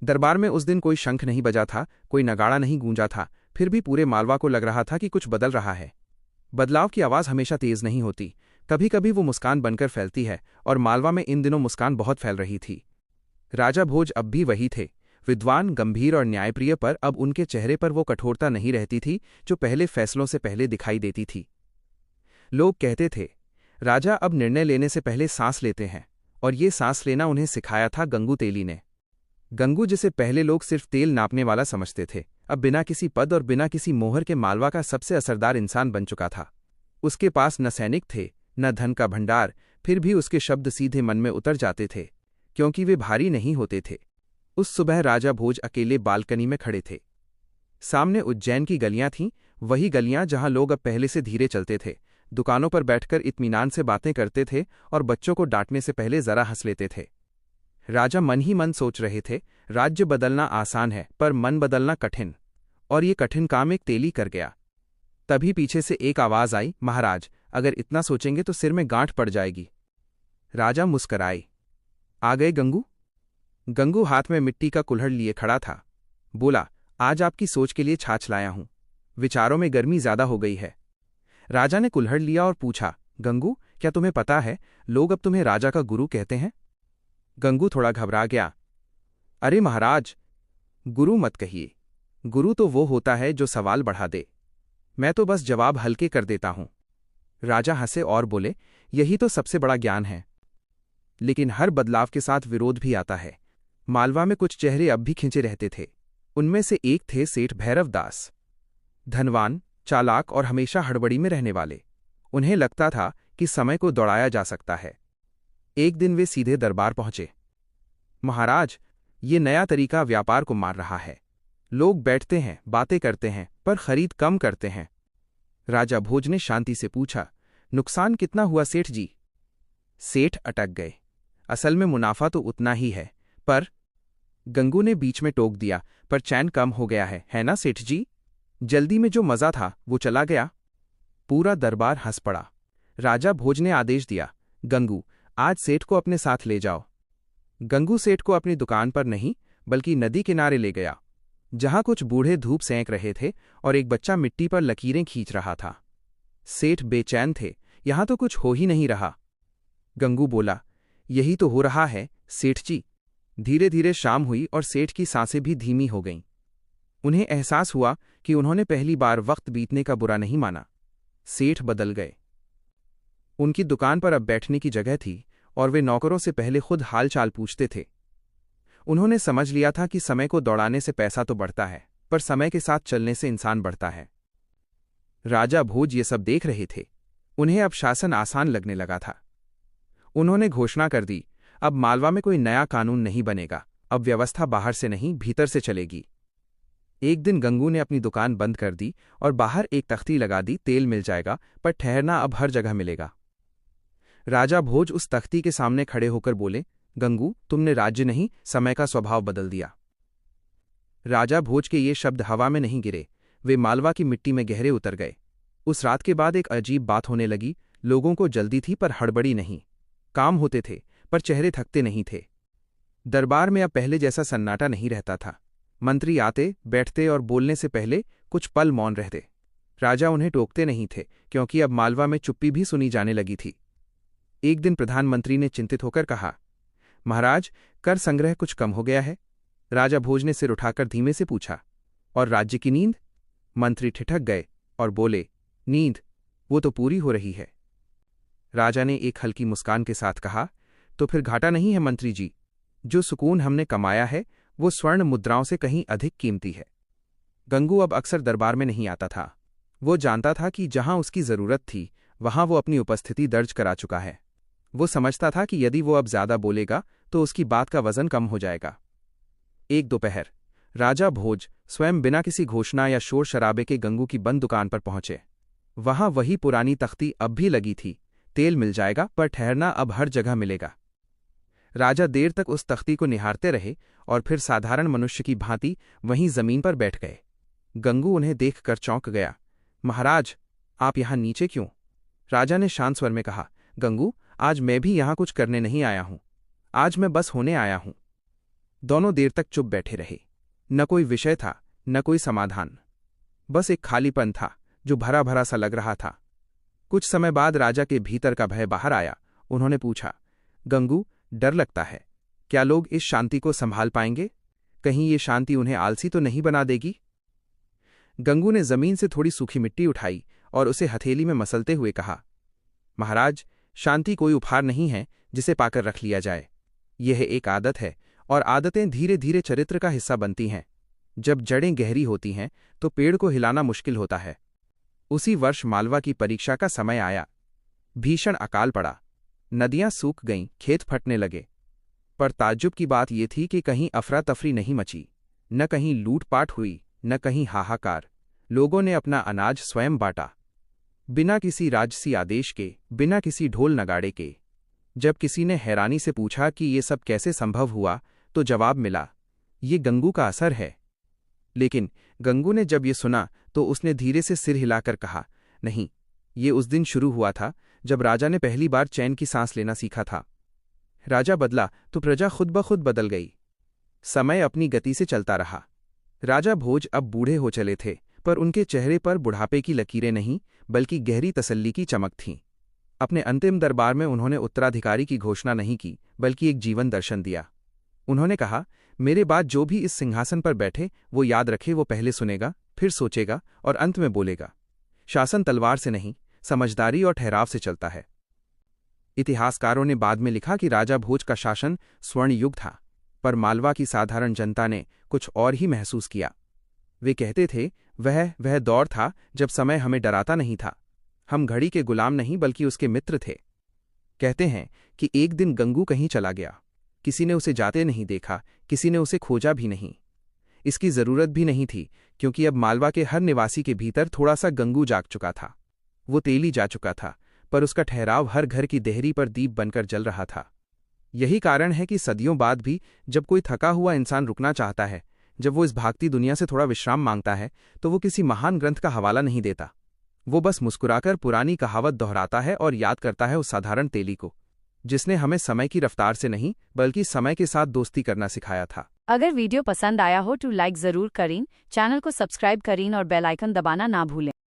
दरबार में उस दिन कोई शंख नहीं बजा था, कोई नगाड़ा नहीं गूंजा था, फिर भी पूरे मालवा को लग रहा था कि कुछ बदल रहा है। बदलाव की आवाज़ हमेशा तेज नहीं होती, कभी कभी वो मुस्कान बनकर फैलती है, और मालवा में इन दिनों मुस्कान बहुत फैल रही थी। राजा भोज अब भी वही थे, विद्वान, गंभीर और न्यायप्रिय, पर अब उनके चेहरे पर वो कठोरता नहीं रहती थी जो पहले फैसलों से पहले दिखाई देती थी। लोग कहते थे, राजा अब निर्णय लेने से पहले सांस लेते हैं, और ये सांस लेना उन्हें सिखाया था गंगू तेली ने। गंगू, जिसे पहले लोग सिर्फ तेल नापने वाला समझते थे, अब बिना किसी पद और बिना किसी मोहर के मालवा का सबसे असरदार इंसान बन चुका था। उसके पास न सैनिक थे, न धन का भंडार, फिर भी उसके शब्द सीधे मन में उतर जाते थे, क्योंकि वे भारी नहीं होते थे। उस सुबह राजा भोज अकेले बालकनी में खड़े थे। सामने उज्जैन की गलियां थीं, वही गलियां जहां लोग अब पहले से धीरे चलते थे, दुकानों पर बैठकर इत्मीनान से बातें करते थे और बच्चों को डांटने से पहले जरा हंस लेते थे। राजा मन ही मन सोच रहे थे, राज्य बदलना आसान है, पर मन बदलना कठिन, और ये कठिन काम एक तेली कर गया। तभी पीछे से एक आवाज आई, महाराज, अगर इतना सोचेंगे तो सिर में गांठ पड़ जाएगी। राजा मुस्कराए। आ गए गंगू? गंगू हाथ में मिट्टी का कुल्हड़ लिए खड़ा था। बोला, आज आपकी सोच के लिए छाछ लाया हूं। विचारों में गर्मी ज्यादा हो गई है। राजा ने कुल्हड़ लिया और पूछा, गंगू, क्या तुम्हें पता है, लोग अब तुम्हें राजा का गुरु कहते हैं? गंगू थोड़ा घबरा गया। अरे महाराज, गुरु मत कहिए। गुरु तो वो होता है जो सवाल बढ़ा दे। मैं तो बस जवाब हल्के कर देता हूं। राजा हंसे और बोले, यही तो सबसे बड़ा ज्ञान है। लेकिन हर बदलाव के साथ विरोध भी आता है। मालवा में कुछ चेहरे अब भी खिंचे रहते थे। उनमें से एक थे सेठ भैरव दास, धनवान, चालाक और हमेशा हड़बड़ी में रहने वाले। उन्हें लगता था कि समय को दौड़ाया जा सकता है। एक दिन वे सीधे दरबार पहुंचे। महाराज, ये नया तरीका व्यापार को मार रहा है। लोग बैठते हैं, बातें करते हैं, पर खरीद कम करते हैं। राजा भोज ने शांति से पूछा, नुकसान कितना हुआ सेठ जी? सेठ अटक गए। असल में मुनाफा तो उतना ही है, पर गंगू ने बीच में टोक दिया, पर चैन कम हो गया है ना सेठ जी? जल्दी में जो मजा था वो चला गया। पूरा दरबार हंस पड़ा। राजा भोज ने आदेश दिया, गंगू, आज सेठ को अपने साथ ले जाओ। गंगू सेठ को अपनी दुकान पर नहीं, बल्कि नदी किनारे ले गया, जहां कुछ बूढ़े धूप सेंक रहे थे और एक बच्चा मिट्टी पर लकीरें खींच रहा था। सेठ बेचैन थे, यहां तो कुछ हो ही नहीं रहा। गंगू बोला, यही तो हो रहा है सेठ जी। धीरे धीरे शाम हुई और सेठ की सांसें भी धीमी हो गईं। उन्हें एहसास हुआ कि उन्होंने पहली बार वक्त बीतने का बुरा नहीं माना। सेठ बदल गए। उनकी दुकान पर अब बैठने की जगह थी, और वे नौकरों से पहले खुद हाल चाल पूछते थे। उन्होंने समझ लिया था कि समय को दौड़ाने से पैसा तो बढ़ता है, पर समय के साथ चलने से इंसान बढ़ता है। राजा भोज ये सब देख रहे थे। उन्हें अब शासन आसान लगने लगा था। उन्होंने घोषणा कर दी, अब मालवा में कोई नया कानून नहीं बनेगा, अब व्यवस्था बाहर से नहीं, भीतर से चलेगी। एक दिन गंगू ने अपनी दुकान बंद कर दी और बाहर एक तख्ती लगा दी, तेल मिल जाएगा, पर ठहरना अब हर जगह मिलेगा। राजा भोज उस तख्ती के सामने खड़े होकर बोले, गंगू, तुमने राज्य नहीं, समय का स्वभाव बदल दिया। राजा भोज के ये शब्द हवा में नहीं गिरे, वे मालवा की मिट्टी में गहरे उतर गए। उस रात के बाद एक अजीब बात होने लगी। लोगों को जल्दी थी, पर हड़बड़ी नहीं। काम होते थे, पर चेहरे थकते नहीं थे। दरबार में अब पहले जैसा सन्नाटा नहीं रहता था। मंत्री आते, बैठते और बोलने से पहले कुछ पल मौन रहते। राजा उन्हें टोकते नहीं थे, क्योंकि अब मालवा में चुप्पी भी सुनी जाने लगी थी। एक दिन प्रधानमंत्री ने चिंतित होकर कहा, महाराज, कर संग्रह कुछ कम हो गया है। राजा भोज ने सिर उठाकर धीमे से पूछा, और राज्य की नींद? मंत्री ठिठक गए और बोले, नींद, वो तो पूरी हो रही है। राजा ने एक हल्की मुस्कान के साथ कहा, तो फिर घाटा नहीं है मंत्री जी। जो सुकून हमने कमाया है वो स्वर्ण मुद्राओं से कहीं अधिक कीमती है। गंगू अब अक्सर दरबार में नहीं आता था। वो जानता था कि जहां उसकी जरूरत थी वहां वो अपनी उपस्थिति दर्ज करा चुका है। वो समझता था कि यदि वो अब ज्यादा बोलेगा तो उसकी बात का वजन कम हो जाएगा। एक दोपहर राजा भोज स्वयं बिना किसी घोषणा या शोर शराबे के गंगू की बंद दुकान पर पहुंचे। वहां वही पुरानी तख्ती अब भी लगी थी, तेल मिल जाएगा, पर ठहरना अब हर जगह मिलेगा। राजा देर तक उस तख्ती को निहारते रहे और फिर साधारण मनुष्य की भांति वहीं जमीन पर बैठ गए। गंगू उन्हें देखकर चौंक गया। महाराज, आप यहां नीचे क्यों? राजा ने शांत स्वर में कहा, गंगू, आज मैं भी यहां कुछ करने नहीं आया हूं। आज मैं बस होने आया हूं। दोनों देर तक चुप बैठे रहे। न कोई विषय था, न कोई समाधान। बस एक खालीपन था जो भरा भरा सा लग रहा था। कुछ समय बाद राजा के भीतर का भय बाहर आया। उन्होंने पूछा, गंगू, डर लगता है। क्या लोग इस शांति को संभाल पाएंगे? कहीं ये शांति उन्हें आलसी तो नहीं बना देगी? गंगू ने जमीन से थोड़ी सूखी मिट्टी उठाई और उसे हथेली में मसलते हुए कहा, महाराज, शांति कोई उपहार नहीं है जिसे पाकर रख लिया जाए। यह एक आदत है, और आदतें धीरे धीरे चरित्र का हिस्सा बनती हैं। जब जड़ें गहरी होती हैं तो पेड़ को हिलाना मुश्किल होता है। उसी वर्ष मालवा की परीक्षा का समय आया। भीषण अकाल पड़ा। नदियां सूख गईं, खेत फटने लगे। पर ताज्जुब की बात यह थी कि कहीं अफरा तफरी नहीं मची, न कहीं लूटपाट हुई, न कहीं हाहाकार। लोगों ने अपना अनाज स्वयं बांटा, बिना किसी राजसी आदेश के, बिना किसी ढोल नगाड़े के। जब किसी ने हैरानी से पूछा कि ये सब कैसे संभव हुआ, तो जवाब मिला, ये गंगू का असर है। लेकिन गंगू ने जब ये सुना तो उसने धीरे से सिर हिलाकर कहा, नहीं, ये उस दिन शुरू हुआ था जब राजा ने पहली बार चैन की सांस लेना सीखा था। राजा बदला तो प्रजा खुद ब खुद बदल गई। समय अपनी गति से चलता रहा। राजा भोज अब बूढ़े हो चले थे, पर उनके चेहरे पर बुढ़ापे की लकीरें नहीं, बल्कि गहरी तसल्ली की चमक थीं। अपने अंतिम दरबार में उन्होंने उत्तराधिकारी की घोषणा नहीं की, बल्कि एक जीवन दर्शन दिया। उन्होंने कहा, मेरे बाद जो भी इस सिंहासन पर बैठे वो याद रखे, वो पहले सुनेगा, फिर सोचेगा और अंत में बोलेगा। शासन तलवार से नहीं, समझदारी और ठहराव से चलता है। इतिहासकारों ने बाद में लिखा कि राजा भोज का शासन स्वर्ण युग था, पर मालवा की साधारण जनता ने कुछ और ही महसूस किया। वे कहते थे, वह दौर था जब समय हमें डराता नहीं था। हम घड़ी के गुलाम नहीं बल्कि उसके मित्र थे। कहते हैं कि एक दिन गंगू कहीं चला गया। किसी ने उसे जाते नहीं देखा, किसी ने उसे खोजा भी नहीं। इसकी जरूरत भी नहीं थी, क्योंकि अब मालवा के हर निवासी के भीतर थोड़ा सा गंगू जाग चुका था। वो तेली जा चुका था, पर उसका ठहराव हर घर की देहरी पर दीप बनकर जल रहा था। यही कारण है कि सदियों बाद भी जब कोई थका हुआ इंसान रुकना चाहता है, जब वो इस भागती दुनिया से थोड़ा विश्राम मांगता है, तो वो किसी महान ग्रंथ का हवाला नहीं देता। वो बस मुस्कुराकर पुरानी कहावत दोहराता है और याद करता है उस साधारण तेली को, जिसने हमें समय की रफ्तार से नहीं बल्कि समय के साथ दोस्ती करना सिखाया था। अगर वीडियो पसंद आया हो तो लाइक जरूर करें, चैनल को सब्सक्राइब करें और बेल आइकन दबाना ना भूलें।